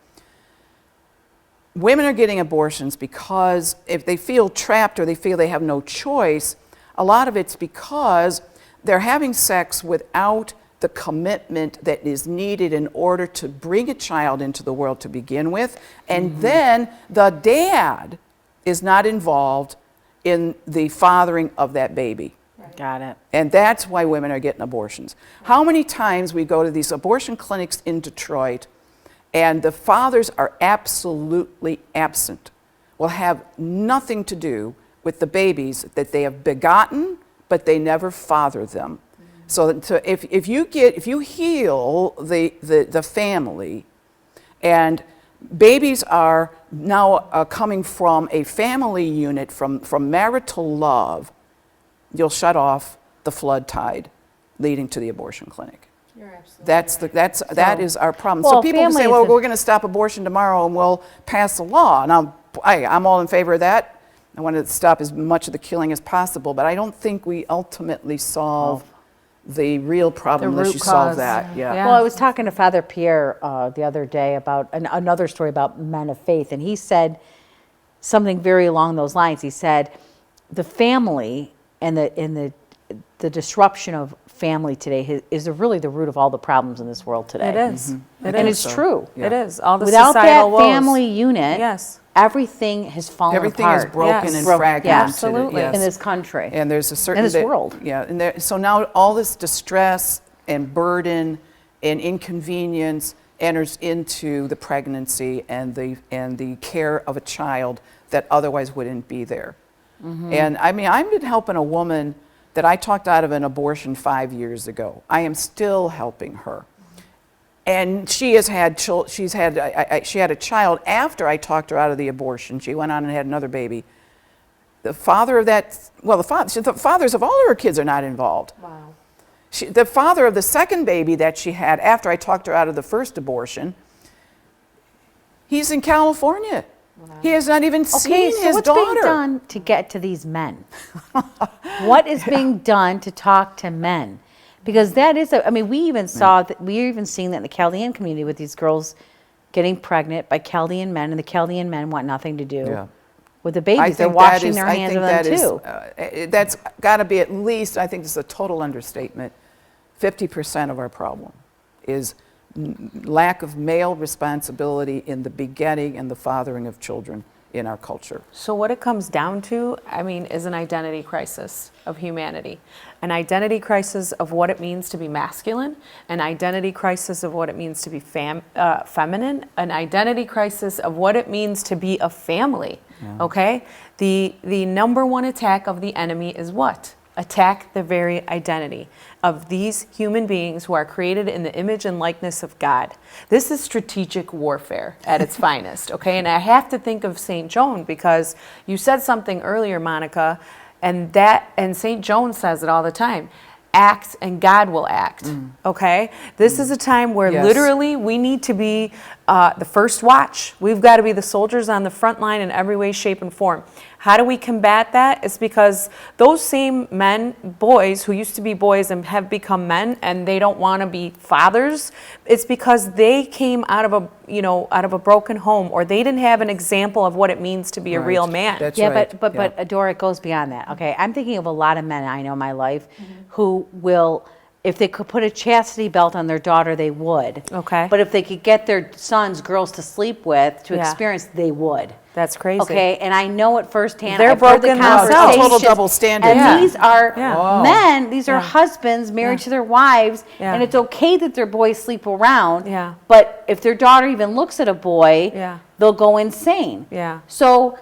Women are getting abortions because if they feel trapped or they feel they have no choice, a lot of it's because they're having sex without the commitment that is needed in order to bring a child into the world to begin with, and then the dad is not involved in the fathering of that baby. Got it. And that's why women are getting abortions. How many times we go to these abortion clinics in Detroit and the fathers are absolutely absent, will have nothing to do with the babies that they have begotten, but they never father them. So if you heal the family, and babies are now coming from a family unit, from marital love, you'll shut off the flood tide leading to the abortion clinic. You're absolutely That is our problem. Well, So people can say, families well, have- we're going to stop abortion tomorrow and we'll pass a law. And I'm all in favor of that. I want to stop as much of the killing as possible, but I don't think we ultimately solve the real problem The unless root you solve cause. that. Yeah. Yeah. Well, I was talking to Father Pierre the other day about another story about men of faith, and he said something very along those lines. He said, the family and the disruption of family today is really the root of all the problems in this world today. It is. It And is. it's true. It is. All the Without that societal woes. family unit, Yes. everything has fallen Everything apart. is broken Yes. and Broke- fragmented. yeah, absolutely. Yes. in this country. And there's a certain this world. Yeah, and so now all this distress and burden and inconvenience enters into the pregnancy and the care of a child that otherwise wouldn't be there. And I mean, I've been helping a woman that I talked out of an abortion 5 years ago. I am still helping her. And she has had she had a child after I talked her out of the abortion. She went on and had another baby. The father of that, well, the fathers of all of her kids are not involved. Wow. The father of the second baby that she had after I talked her out of the first abortion, he's in California. He has not even Okay, seen so his what's daughter. being done to get to these men? What is being done to talk to men? Because that is, I mean, we even saw that, we're even seeing that in the Chaldean community with these girls getting pregnant by Chaldean men, and the Chaldean men want nothing to do Yeah. with the I babies. They're think washing their hands of them that is, too. that's got to be at least, I think this is a total understatement, 50% of our problem is lack of male responsibility in the begetting and the fathering of children in our culture. So what it comes down to, I mean, is an identity crisis of humanity. An identity crisis of what it means to be masculine, an identity crisis of what it means to be feminine, an identity crisis of what it means to be a family, okay? The number one attack of the enemy is what? Attack the very identity of these human beings who are created in the image and likeness of God. This is strategic warfare at its finest, okay? And I have to think of St. Joan because you said something earlier, Monica, and St. Joan says it all the time. Act and God will act, okay? This is a time where Yes. literally we need to be the first watch. We've got to be the soldiers on the front line in every way, shape, and form. How do we combat that? It's because those same men, boys who used to be boys and have become men, and they don't want to be fathers, it's because they came out of a broken home, or they didn't have an example of what it means to be a real man. That's Yeah, right. but Yeah. Adora, it goes beyond that. Okay, I'm thinking of a lot of men I know in my life who will, if they could put a chastity belt on their daughter, they would. Okay. But if they could get their sons girls to sleep with to Yeah. experience, they would. That's crazy. Okay, and I know it firsthand. They're I've heard the broken themselves. conversations, Total double standard. And Yeah. these are Yeah. Wow. men. These are Yeah. husbands married to their wives, Yeah. and it's okay that their boys sleep around. Yeah. But if their daughter even looks at a boy, Yeah. they'll go insane. Yeah. So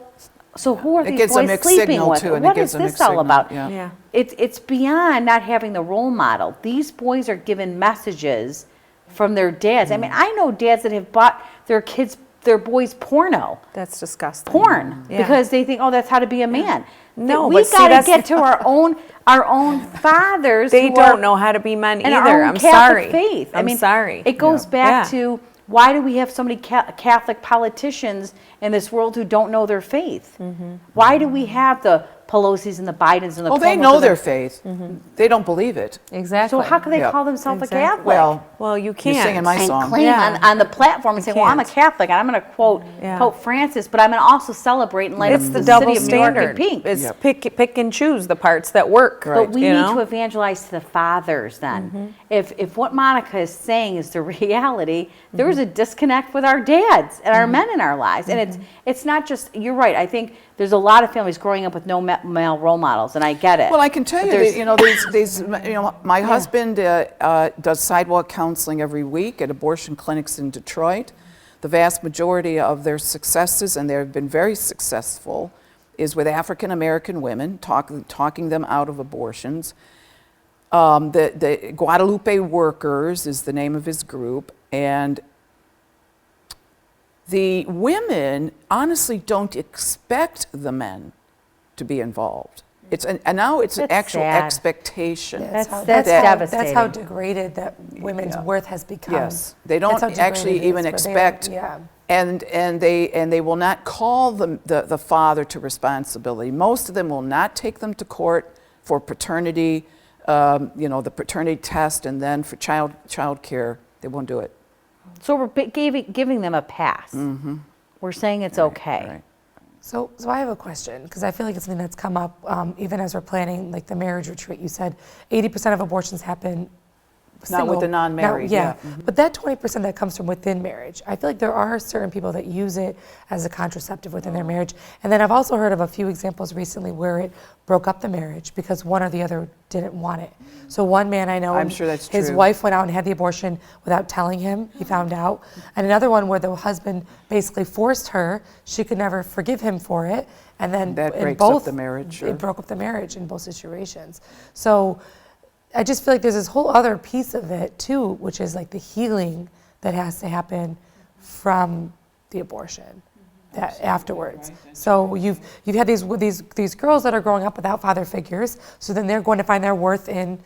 who are It these gives a boys mixed sleeping signal, with? too, and it What gives is a this mixed all signal, about? yeah. Yeah. It's beyond not having the role model. These boys are given messages from their dads. I mean, I know dads that have bought their boys porno. That's disgusting. Porn Yeah. because they think, oh, that's how to be a man. No, we but see, got to that's- get to our own fathers. They who don't are know how to be men in our either. own I'm Catholic sorry. faith. I I'm mean, sorry. It goes Yeah. back Yeah. to why do we have so many Catholic politicians in this world who don't know their faith? Why do we have the Pelosi's and the Bidens and the Well, they Cuomos know and their the- faith. They don't believe it. Exactly. So how can they Yeah. call themselves Exactly. a Catholic? Well, you you're can't. singing my and song. claim Yeah. on the platform and say, well, I'm a can't. Catholic, and I'm going to quote Yeah. Pope Francis, but I'm going to also celebrate and light It's up the the double city of New York in standard. pink. It's Yep. pick and choose the parts that work. Right. But we you need know? to evangelize to the fathers then. If what Monica is saying is the reality, there is a disconnect with our dads and our men in our lives. And it's not just, you're right, I think there's a lot of families growing up with no male role models, and I get it. Well, I can tell But you there's- that, my husband does sidewalk counseling every week at abortion clinics in Detroit. The vast majority of their successes, and they've been very successful, is with African American women, talking them out of abortions. The Guadalupe Workers is the name of his group, and the women honestly don't expect the men to be involved. And now it's an That's actual sad. expectation. That's That's how devastating. degraded that women's worth has become. Yes, they That's don't how degraded actually it is even for their- expect, yeah. and they will not call the father to responsibility. Most of them will not take them to court for paternity, the paternity test, and then for child care, they won't do it. So we're giving them a pass. We're saying it's okay. Right. So I have a question, because I feel like it's something that's come up even as we're planning like the marriage retreat. You said 80% of abortions happen Not with single. the non-married, Now, yeah. But that 20% that comes from within marriage, I feel like there are certain people that use it as a contraceptive within their marriage. And then I've also heard of a few examples recently where it broke up the marriage because one or the other didn't want it. So one man I know, I'm sure that's his true. wife went out and had the abortion without telling him. He found out. And another one where the husband basically forced her. She could never forgive him for it. And then That in breaks up both, the marriage, sure. It broke up the marriage in both situations. So I just feel like there's this whole other piece of it too, which is like the healing that has to happen from the abortion that afterwards. So you've had these girls that are growing up without father figures, so then they're going to find their worth in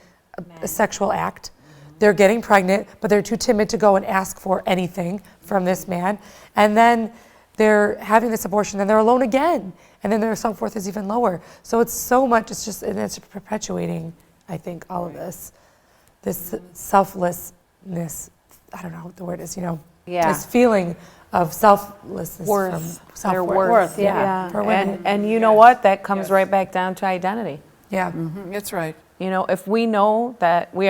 a sexual act. They're getting pregnant, but they're too timid to go and ask for anything from this man. And then they're having this abortion and they're alone again. And then their self-worth is even lower. So it's so much, it's perpetuating, I think, all of this selflessness, I don't know what the word is, Yeah. this feeling of selflessness. Worth. From Their self-worth. Worth, yeah. For women. And you know what? That comes right back down to identity. Yeah. That's right. You know, if we know that we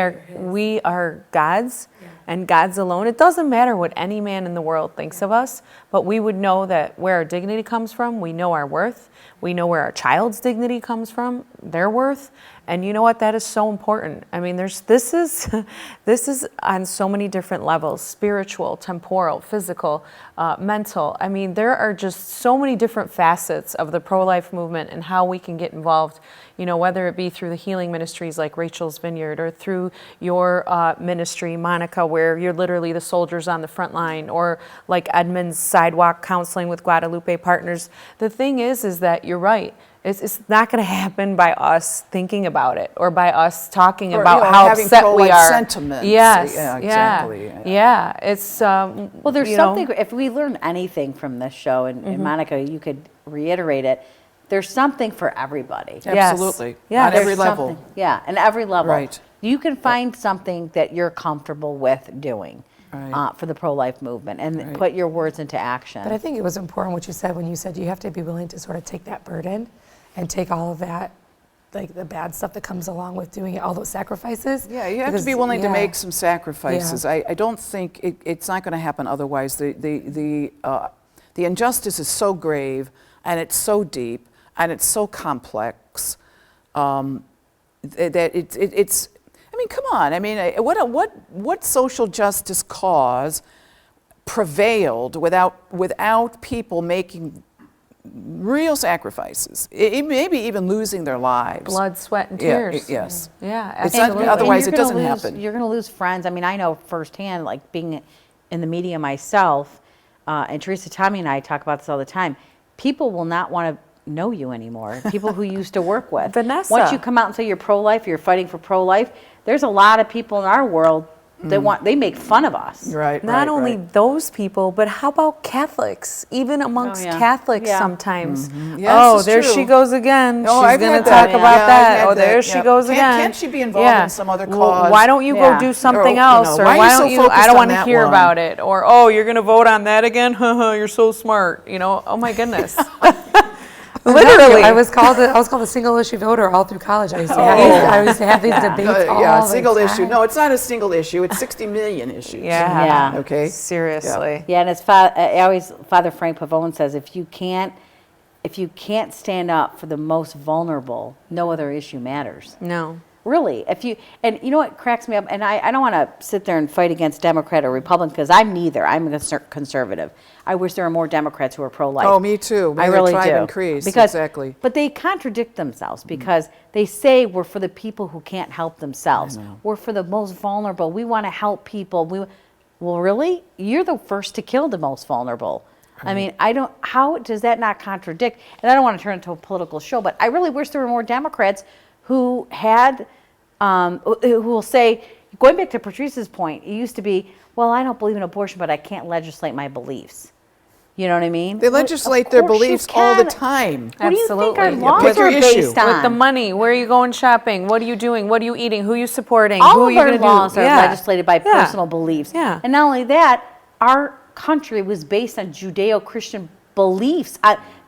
are God's and God's alone, it doesn't matter what any man in the world thinks of us, but we would know that where our dignity comes from, we know our worth, we know where our child's dignity comes from, their worth, and you know what? That is so important. I mean, this is on so many different levels: spiritual, temporal, physical, mental. I mean, there are just so many different facets of the pro-life movement and how we can get involved. You know, whether it be through the healing ministries like Rachel's Vineyard, or through your ministry, Monica, where you're literally the soldiers on the front line, or like Edmund's sidewalk counseling with Guadalupe Partners. The thing is that you're right. It's not going to happen by us thinking about it or by us talking Or, about you know, how having upset we pro-life are. sentiments. Yes. Yeah, exactly. Yeah. Yeah. It's Well, there's you know, something, if we learn anything from this show, and, Mm-hmm. and Monica, you could reiterate it, there's something for everybody. Yes. Absolutely. Yeah, On every There's level. something- Yeah, and every level. Right. You can find something that you're comfortable with doing Right. for the pro-life movement and Right. put your words into action. But I think it was important what you said when you said you have to be willing to sort of take that burden and take all of that, like the bad stuff that comes along with doing it, all those sacrifices. Yeah, you have to Because, be willing to yeah. make some sacrifices. I don't think it's not going to happen otherwise. The injustice is so grave, and it's so deep, and it's so complex that it's. I mean, come on. I mean, what social justice cause prevailed without people making real sacrifices, maybe even losing their lives? blood, sweat, and Yeah, tears. yes. Yeah, It's not- absolutely. otherwise And it you're gonna doesn't lose- happen. You're going to lose friends. I mean, I know firsthand, like being in the media myself, and Teresa, Tommy, and I talk about this all the time. People will not want to know you anymore. People who you used to work with. Vanessa. Once you come out and say you're pro-life, you're fighting for pro-life, there's a lot of people in our world that they make fun of us. Right. Not right, only right. those people, but how about Catholics? Even amongst yeah. Catholics Yeah. sometimes. Yes, Oh, it's there true. she goes again. Oh, She's I've going had to that. talk Yeah, about I've that. had Oh, there that, she yeah. goes Can't- again. can't she be involved in some other cause? Why don't you Yeah. go do something you else? know, Or why are why you so don't you? I focused don't on want to that hear one? about it. Or oh, you're going to vote on that again? You're so smart. You know? Oh my goodness. Literally. I was called a single issue voter all through college. I used to have these debates all Yeah, the single time. issue. No, it's not a single issue. It's 60 million issues. Yeah. Yeah. Okay. Seriously. Yeah, and it's Father Frank Pavone says, if you can't stand up for the most vulnerable, no other issue matters. No. Really, and you know what cracks me up, and I don't want to sit there and fight against Democrat or Republican, because I'm neither. I'm a conservative. I wish there were more Democrats who are pro-life. Oh, me too. I May the really tribe do. increase. Because, Exactly. But they contradict themselves because they say we're for the people who can't help themselves. We're for the most vulnerable. We want to help people. Well, really? You're the first to kill the most vulnerable. I mean, how does that not contradict? And I don't want to turn it into a political show, but I really wish there were more Democrats who who will say, going back to Patrice's point, it used to be, well, I don't believe in abortion, but I can't legislate my beliefs. You know what I mean? They Well, legislate of their course you beliefs all the can. time. What do you think our Absolutely. laws Pick your are issue. based on? With the money, where are you going shopping? What are you doing? What are you eating? Who are you supporting? All Who are of you our going to laws do? are Yeah. legislated by Yeah. personal beliefs. Yeah. And not only that, our country was based on Judeo-Christian beliefs.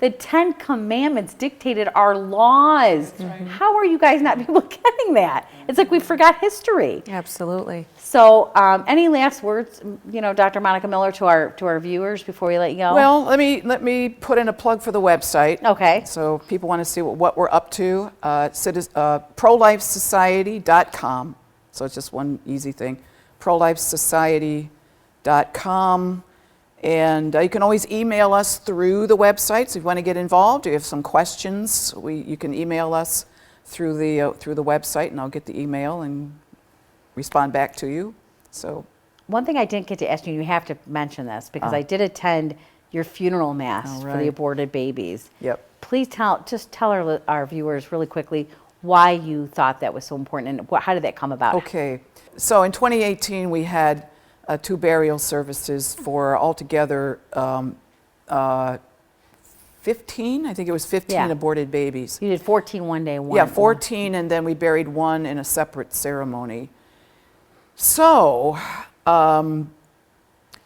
The 10 Commandments dictated our laws. How are you guys not people getting that? It's like we forgot history. Absolutely. So, any last words, Dr. Monica Miller, to our viewers before we let you go? Well, let me put in a plug for the website. Okay. So people want to see what we're up to. ProLifeSociety.com. So it's just one easy thing. ProLifeSociety.com. And you can always email us through the website. So if you want to get involved, or you have some questions, you can email us through the website, and I'll get the email and respond back to you. So one thing I didn't get to ask you, you have to mention this, because I did attend your funeral mass Oh, for right. the aborted babies. Yep. Please tell our viewers really quickly why you thought that was so important, and how did that come about? Okay, so in 2018 we had 2 burial services for altogether 15, I think it was 15 Yeah. aborted babies. You did 14 one day, one. Yeah, 14, and then we buried one in a separate ceremony. So,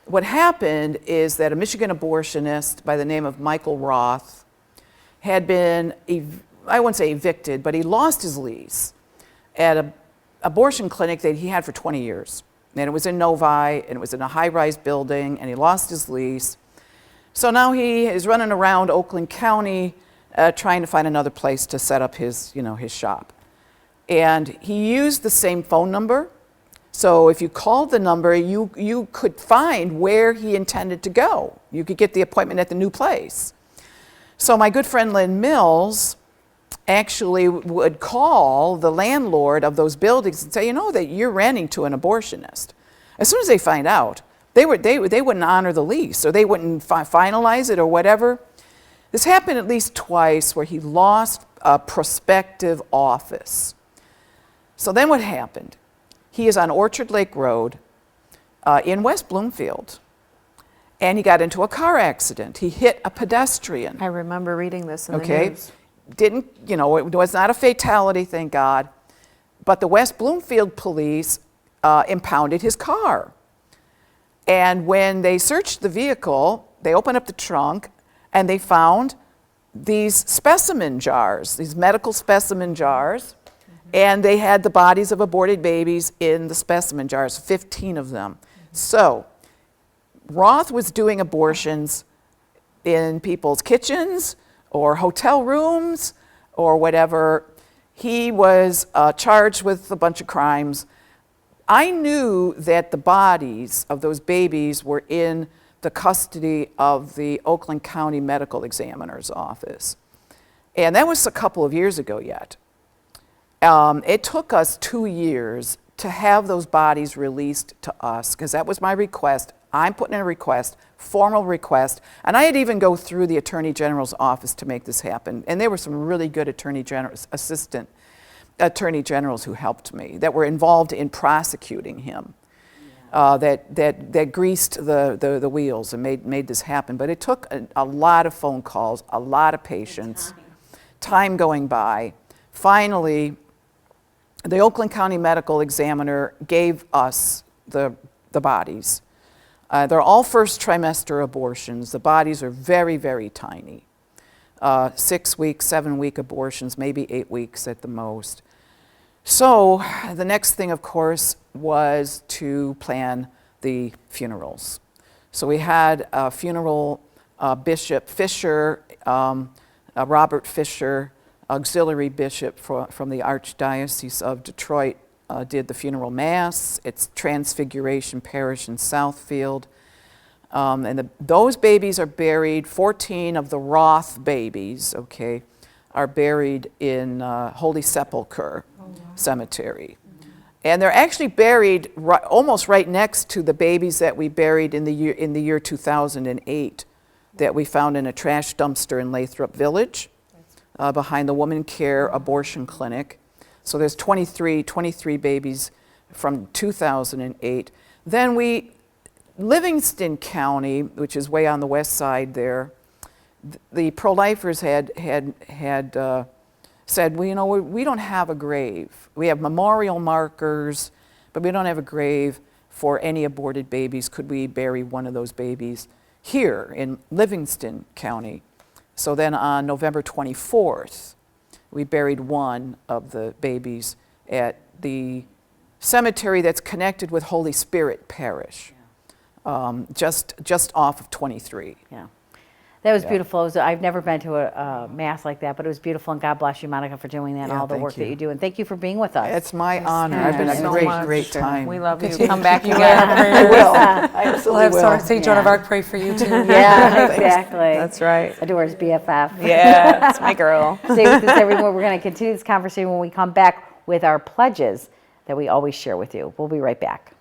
what happened is that a Michigan abortionist by the name of Michael Roth had been, I wouldn't say evicted, but he lost his lease at an abortion clinic that he had for 20 years. And it was in Novi, and it was in a high-rise building, and he lost his lease. So now he is running around Oakland County trying to find another place to set up his shop. And he used the same phone number. So if you called the number, you could find where he intended to go. You could get the appointment at the new place. So my good friend Lynn Mills actually would call the landlord of those buildings and say, that you're renting to an abortionist. As soon as they find out, they wouldn't honor the lease, or they wouldn't finalize it or whatever. This happened at least twice where he lost a prospective office. So then what happened? He is on Orchard Lake Road in West Bloomfield, and he got into a car accident. He hit a pedestrian. I remember reading this in the Okay, news. didn't, you know, it was not a fatality, thank God, but the West Bloomfield police impounded his car. And when they searched the vehicle, they opened up the trunk and they found these specimen jars, these medical specimen jars, and they had the bodies of aborted babies in the specimen jars, 15 of them. So Roth was doing abortions in people's kitchens or hotel rooms or whatever. He was charged with a bunch of crimes. I knew that the bodies of those babies were in the custody of the Oakland County Medical Examiner's office. And that was a couple of years ago yet. It took us 2 years to have those bodies released to us, because that was my request. I'm putting in a request, formal request, and I had even go through the Attorney General's office to make this happen. And there were some really good assistant attorney generals who helped me, that were involved in prosecuting him, that greased the wheels and made this happen. But it took a lot of phone calls, a lot of patience, time going by. Finally, the Oakland County Medical Examiner gave us the bodies. They're all first trimester abortions. The bodies are very, very tiny. 6 week, 7 week abortions, maybe 8 weeks at the most. So the next thing, of course, was to plan the funerals. So we had a funeral, Bishop Fisher, Robert Fisher, auxiliary bishop from the Archdiocese of Detroit, did the funeral mass. It's Transfiguration Parish in Southfield. And those babies are buried, 14 of the Roth babies, okay, are buried in Holy Sepulchre Cemetery. And they're actually buried almost right next to the babies that we buried in the year 2008 that we found in a trash dumpster in Lathrop Village behind the Woman Care Abortion Clinic. So there's 23 babies from 2008. Then Livingston County, which is way on the west side there, the pro-lifers had said, well, you know, we don't have a grave. We have memorial markers, but we don't have a grave for any aborted babies. Could we bury one of those babies here in Livingston County? So then on November 24th, we buried one of the babies at the cemetery that's connected with Holy Spirit Parish, just off of 23. Yeah. That was beautiful. I've never been to a mass like that, but it was beautiful, and God bless you, Monica, for doing that and Yeah, all the thank work that you. you do. And thank you for being with us. It's my honor. I've been Thank you a so great, much. great time. We love you. Continue Come to back keep you again. I will. I We'll absolutely have will. St. Joan of Yeah. Arc pray for you too. Yeah, exactly. That's right. Adore's BFF. Yeah, that's my girl. Stay with us, everyone. We're going to continue this conversation when we come back with our pledges that we always share with you. We'll be right back.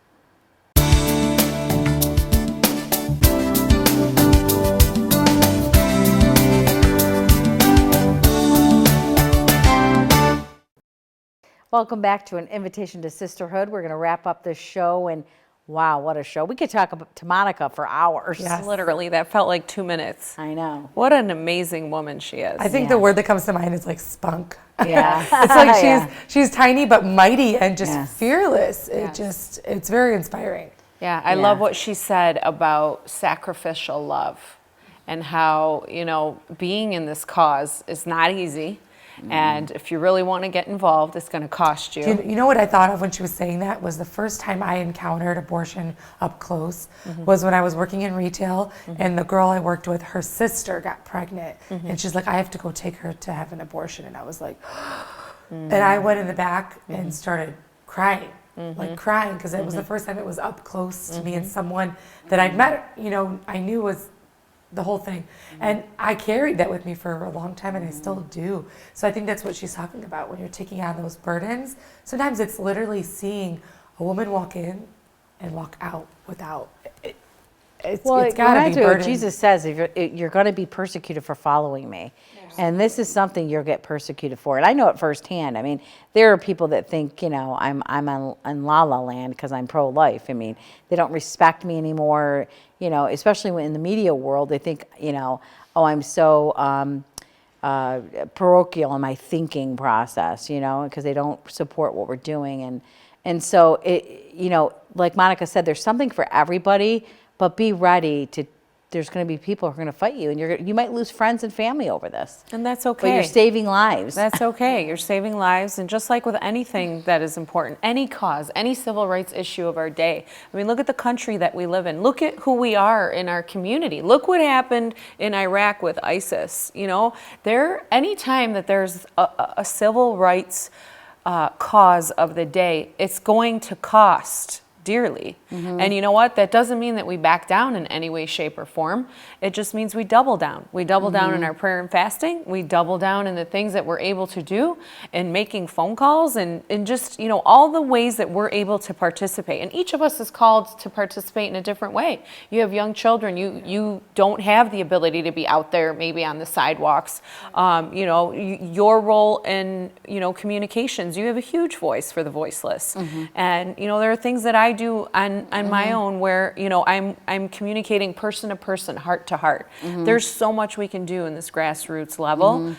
Welcome back to an invitation to sisterhood. We're going to wrap up this show, and wow, what a show. We could talk to Monica for hours. Yes. Literally, that felt like 2 minutes. I know. What an amazing woman she is. I think the word that comes to mind is like spunk. Yeah. It's like Yeah. she's tiny but mighty and just Yes. fearless. Yes. It's very inspiring. Yeah, I love what she said about sacrificial love and how, you know, being in this cause is not easy. And if you really want to get involved, it's going to cost you. You know what I thought of when she was saying that was the first time I encountered abortion up close was when I was working in retail and the girl I worked with, her sister got pregnant and she's like, I have to go take her to have an abortion. And I was like, and I went in the back and started crying, like crying, because it was the first time it was up close to me and someone that I'd met, you know, I knew was the whole thing. And I carried that with me for a long time and I still do. So I think that's what she's talking about when you're taking on those burdens. Sometimes it's literally seeing a woman walk in and walk out without it's It got to reminds be me of what burden. Jesus says, if you're going to be persecuted for following me. And this is something you'll get persecuted for. And I know it firsthand. I mean, there are people that think, I'm on La La Land because I'm pro-life. I mean, they don't respect me anymore, especially in the media world. They think, oh, I'm so parochial in my thinking process, because they don't support what we're doing. And so, like Monica said, there's something for everybody, but be ready there's going to be people who are going to fight you, and you might lose friends and family over this. And that's okay. But you're saving lives. That's okay. You're saving lives. And just like with anything that is important, any cause, any civil rights issue of our day, I mean, look at the country that we live in. Look at who we are in our community. Look what happened in Iraq with ISIS. Anytime that there's a civil rights cause of the day, it's going to cost dearly. And you know what? That doesn't mean that we back down in any way, shape, or form. It just means we double down. We double down in our prayer and fasting. We double down in the things that we're able to do and making phone calls and just, all the ways that we're able to participate. And each of us is called to participate in a different way. You have young children. You don't have the ability to be out there maybe on the sidewalks. Your role in, communications, you have a huge voice for the voiceless. And, there are things that I do on my own where, I'm communicating person to person, heart to heart. There's so much we can do in this grassroots level.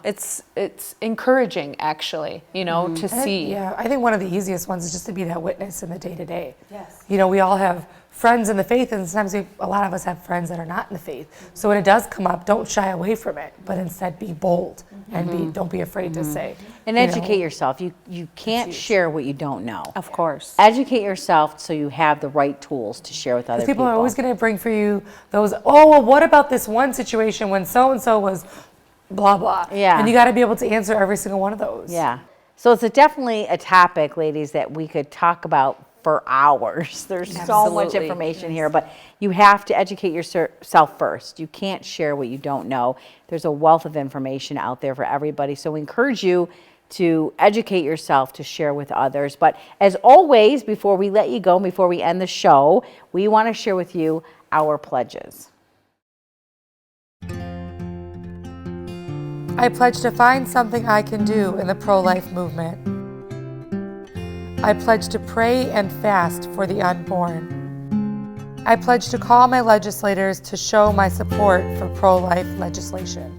It's encouraging, actually, to see. Yeah, I think one of the easiest ones is just to be that witness in the day-to-day. Yes. We all have friends in the faith, and sometimes a lot of us have friends that are not in the faith. So when it does come up, don't shy away from it, but instead be bold and don't be afraid to say. And educate yourself. You can't share what you don't know. Of course. Educate yourself so you have the right tools to share with other people. People are always going to bring for you those, what about this one situation when so-and-so was blah, blah. Yeah. And you got to be able to answer every single one of those. Yeah. So it's definitely a topic, ladies, that we could talk about for hours. There's so much Absolutely. information here, but you have to educate yourself first. You can't share what you don't know. There's a wealth of information out there for everybody. So we encourage you to educate yourself to share with others. But as always, before we let you go, before we end the show, we want to share with you our pledges. I pledge to find something I can do in the pro-life movement. I pledge to pray and fast for the unborn. I pledge to call my legislators to show my support for pro-life legislation.